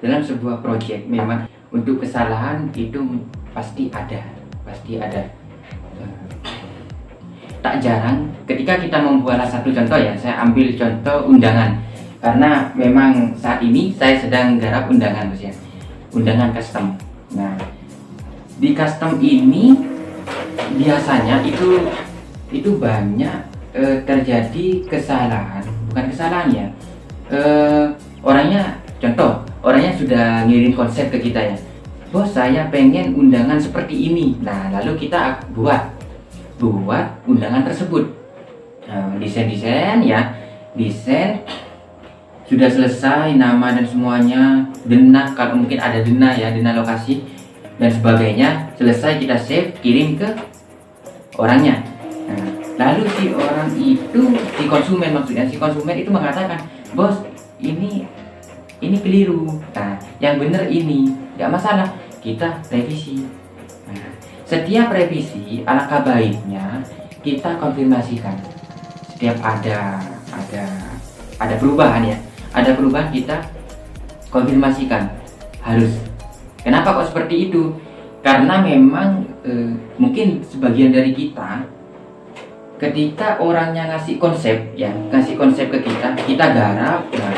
dalam sebuah proyek memang untuk kesalahan itu pasti ada. Tak jarang ketika kita membuat satu contoh ya, saya ambil contoh undangan, karena memang saat ini saya sedang garap undangan Bos ya, undangan custom. Nah, di custom ini biasanya itu banyak terjadi kesalahan, bukan kesalahan ya, orangnya sudah ngirim konsep ke kita ya, Bos saya pengen undangan seperti ini. Nah, lalu kita buat undangan tersebut. Desain sudah selesai, nama dan semuanya, dena kalau mungkin ada dena ya, dena lokasi dan sebagainya, selesai kita save, kirim ke orangnya. Nah, lalu si orang itu, si konsumen itu mengatakan, Bos ini keliru, nah yang bener ini, nggak masalah, kita revisi. Nah, setiap revisi alangkah baiknya kita konfirmasikan. Setiap ada perubahan ya, kita konfirmasikan harus. Kenapa kok seperti itu? Karena memang mungkin sebagian dari kita, ketika orangnya ngasih konsep ke kita garap, nah,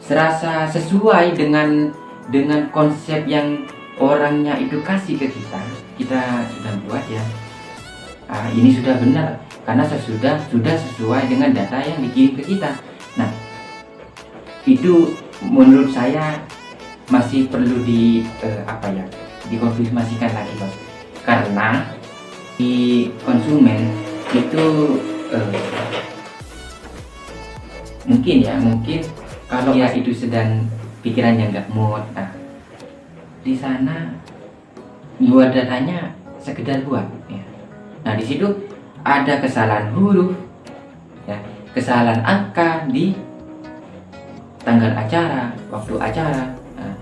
serasa sesuai dengan konsep yang orangnya itu kasih ke kita sudah buat ya. Ini sudah benar karena sudah sesuai dengan data yang dikirim ke kita. Nah, itu menurut saya masih perlu dikonfirmasikan lagi Bos, karena di konsumen itu mungkin kalau ya itu sedang pikirannya nggak mood, nah di sana buat datanya sekedar buat ya. Nah, di situ ada kesalahan huruf ya, kesalahan angka di tanggal acara, waktu acara. Nah,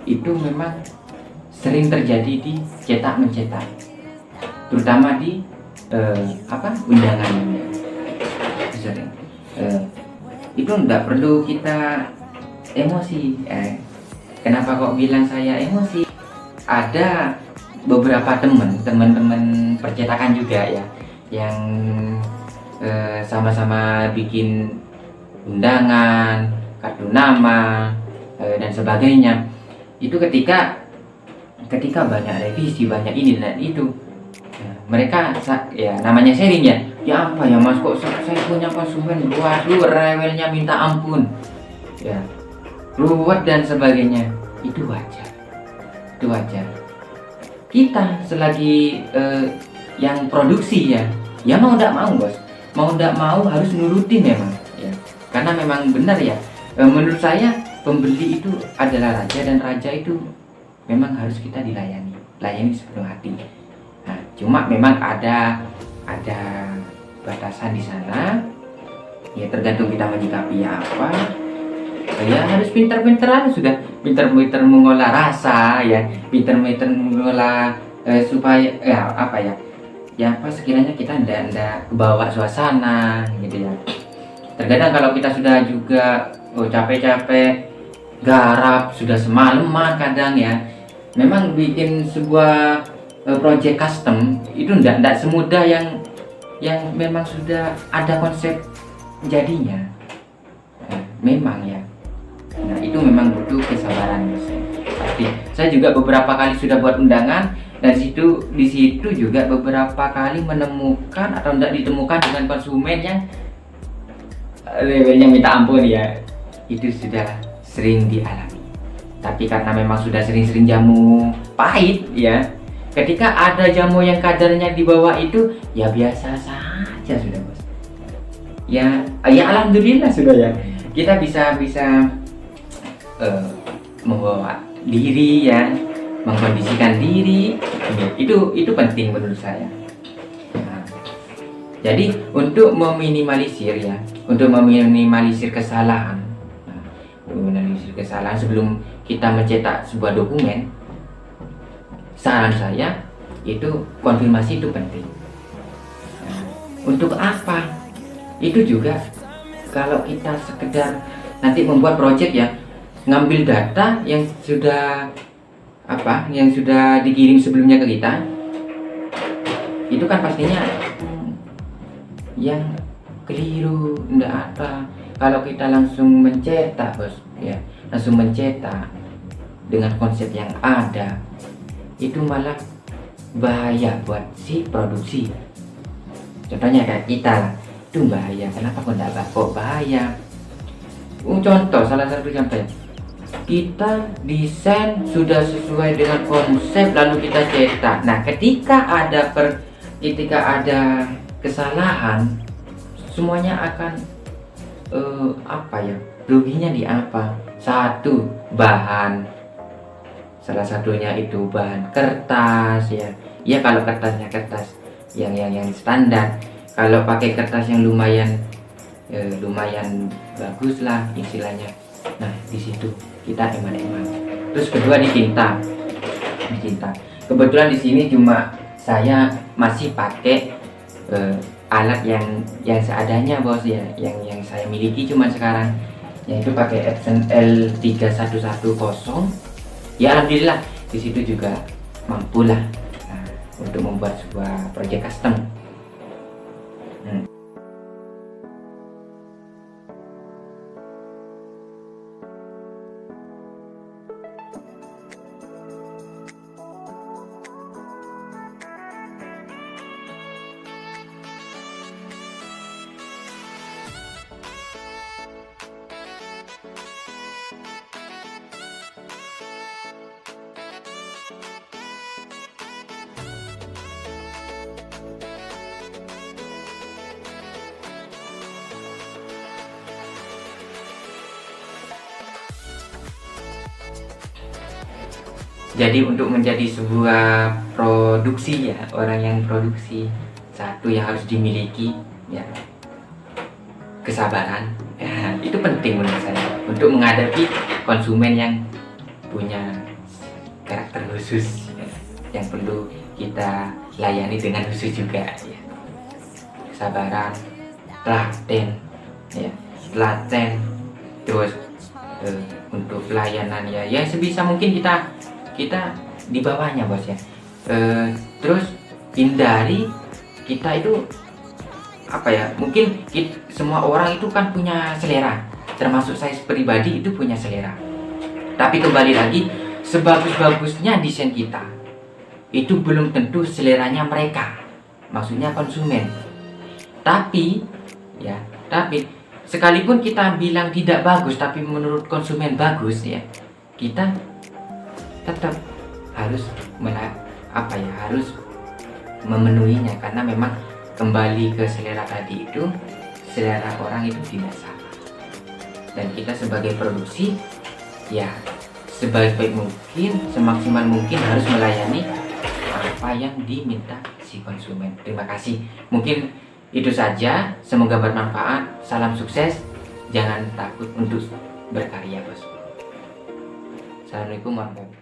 itu memang sering terjadi di cetak mencetak, terutama di undangan. Itu enggak perlu kita emosi. Kenapa kok bilang saya emosi? Ada beberapa teman-teman percetakan juga ya, yang sama-sama bikin undangan, kartu nama dan sebagainya. Itu ketika banyak revisi, banyak ini dan itu, mereka ya namanya sharing ya. Ya apa ya Mas, kok saya punya konsumen, waduh rewelnya minta ampun ya, ruwet dan sebagainya. Itu wajar. Kita selagi yang produksi ya mau tidak mau Bos, mau tidak mau harus nurutin memang ya, karena memang benar ya. Menurut saya pembeli itu adalah raja, dan raja itu memang harus kita layani sepenuh hati. Nah, cuma memang ada batasan di sana ya, tergantung kita menyikapi apa ya. Harus pintar-pintaran, sudah pintar-pintar mengolah rasa ya, pintar-pintar mengolah supaya sekiranya kita ndak kebawa suasana gitu ya. Terkadang kalau kita sudah juga capek-capek garap, sudah semalaman kadang ya, memang bikin sebuah project custom itu ndak semudah yang memang sudah ada konsep jadinya. Memang ya. Nah, itu memang butuh kesabaran. Pasti. Saya juga beberapa kali sudah buat undangan, dan di situ juga beberapa kali menemukan atau tidak ditemukan dengan konsumen yang levelnya minta ampun ya. Itu sudah sering dialami. Tapi karena memang sudah sering-sering jamu pahit ya, ketika ada jamu yang kadarnya di bawah itu ya biasa saja sudah Bos. Ya alhamdulillah sudah ya. Kita bisa membawa diri ya, mengkondisikan diri, itu penting menurut saya. Nah, jadi untuk meminimalisir kesalahan, sebelum kita mencetak sebuah dokumen, saran saya itu konfirmasi itu penting. Nah, untuk apa? Itu juga kalau kita sekedar nanti membuat project ya, ngambil data yang sudah dikirim sebelumnya ke kita, itu kan pastinya yang keliru, enggak ada. Kalau kita langsung mencetak bos ya, langsung mencetak dengan konsep yang ada, itu malah bahaya buat si produksi. Contohnya kayak kita lah, itu bahaya. Kenapa kok bahaya? Contoh, salah satu contoh, kita desain sudah sesuai dengan konsep lalu kita cetak. Nah, ketika ada kesalahan, semuanya akan ruginya di apa? Satu, bahan, salah satunya itu bahan kertas ya kalau kertasnya kertas yang standar. Kalau pakai kertas yang lumayan bagus lah istilahnya, nah di situ kita eman-eman. Terus kedua di tinta. Kebetulan di sini cuma saya masih pakai alat yang seadanya bos ya, yang saya miliki cuma sekarang, yaitu pakai Epson L3110. Ya alhamdulillah di situ juga mampulah untuk membuat sebuah project custom. Jadi untuk menjadi sebuah produksi ya, orang yang produksi, satu yang harus dimiliki ya, kesabaran ya, itu penting menurut saya untuk menghadapi konsumen yang punya karakter khusus ya, yang perlu kita layani dengan khusus juga ya. Kesabaran, telaten, terus untuk pelayanan ya sebisa mungkin kita di bawahnya bos ya. Terus hindari kita itu mungkin semua orang itu kan punya selera, termasuk saya pribadi itu punya selera. Tapi kembali lagi, sebagus-bagusnya desain kita itu belum tentu seleranya mereka, maksudnya konsumen. Tapi sekalipun kita bilang tidak bagus tapi menurut konsumen bagus ya, kita tetap harus harus memenuhinya, karena memang kembali ke selera tadi itu, selera orang itu tidak sama. Dan kita sebagai produksi ya sebaik-baik mungkin, semaksimal mungkin harus melayani apa yang diminta si konsumen. Terima kasih. Mungkin itu saja, semoga bermanfaat. Salam sukses, jangan takut untuk berkarya bos. Assalamualaikum warahmatullahi wabarakatuh.